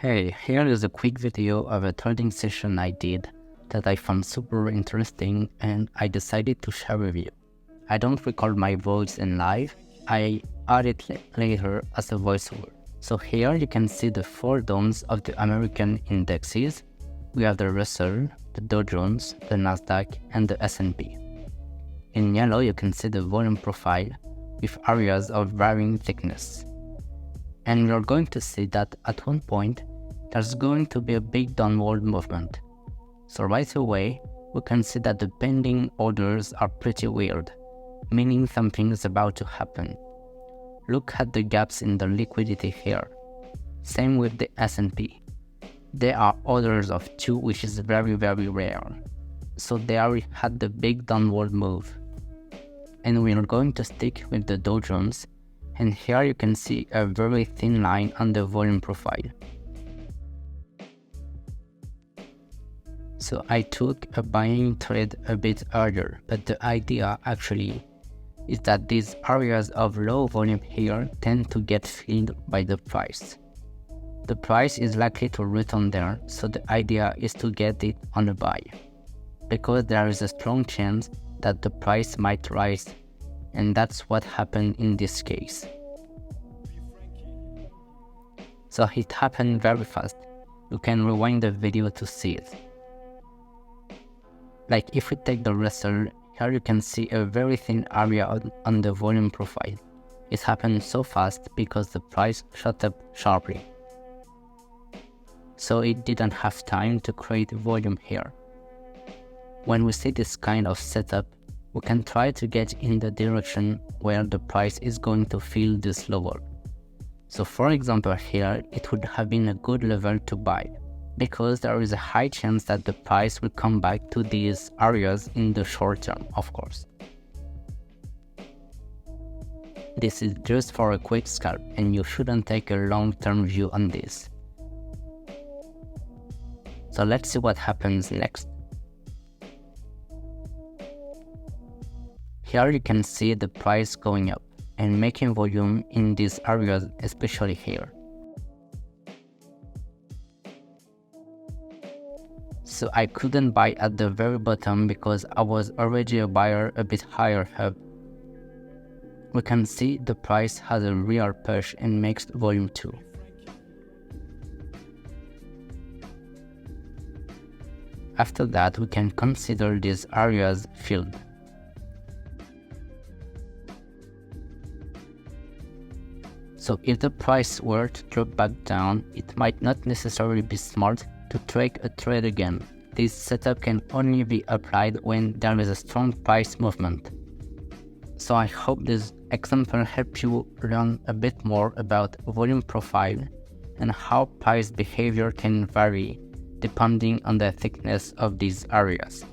Hey, here is a quick video of a trading session I did that I found super interesting and I decided to share with you. I don't record my voice in live, I add it later as a voiceover. So here you can see the four domes of the American indexes. We have the Russell, the Dow Jones, the Nasdaq and the S&P. In yellow you can see the volume profile with areas of varying thickness. And you're going to see that at one point there's going to be a big downward movement. So right away we can see that the pending orders are pretty weird, meaning something is about to happen. Look at the gaps in the liquidity here. Same with the S&P. There are orders of 2, which is very rare. So they already had the big downward move. And we are going to stick with the Dow Jones. And here you can see a very thin line on the volume profile. So I took a buying trade a bit earlier, but the idea actually is that these areas of low volume here tend to get filled by the price. The price is likely to return there, so the idea is to get it on a buy, because there is a strong chance that the price might rise, and that's what happened in this case. So it happened very fast. You can rewind the video to see it. Like if we take the Russell, here you can see a very thin area on the volume profile. It happened so fast because the price shot up sharply. So it didn't have time to create volume here. When we see this kind of setup, we can try to get in the direction where the price is going to fill this level. So for example here, it would have been a good level to buy, because there is a high chance that the price will come back to these areas in the short term, of course. This is just for a quick scalp, and you shouldn't take a long-term view on this. So let's see what happens next. Here you can see the price going up and making volume in these areas, especially here. So I couldn't buy at the very bottom because I was already a buyer a bit higher up. We can see the price has a real push and makes volume too. After that, we can consider these areas filled. So if the price were to drop back down, it might not necessarily be smart to take a trade again. This setup can only be applied when there is a strong price movement. So I hope this example helps you learn a bit more about volume profile and how price behavior can vary depending on the thickness of these areas.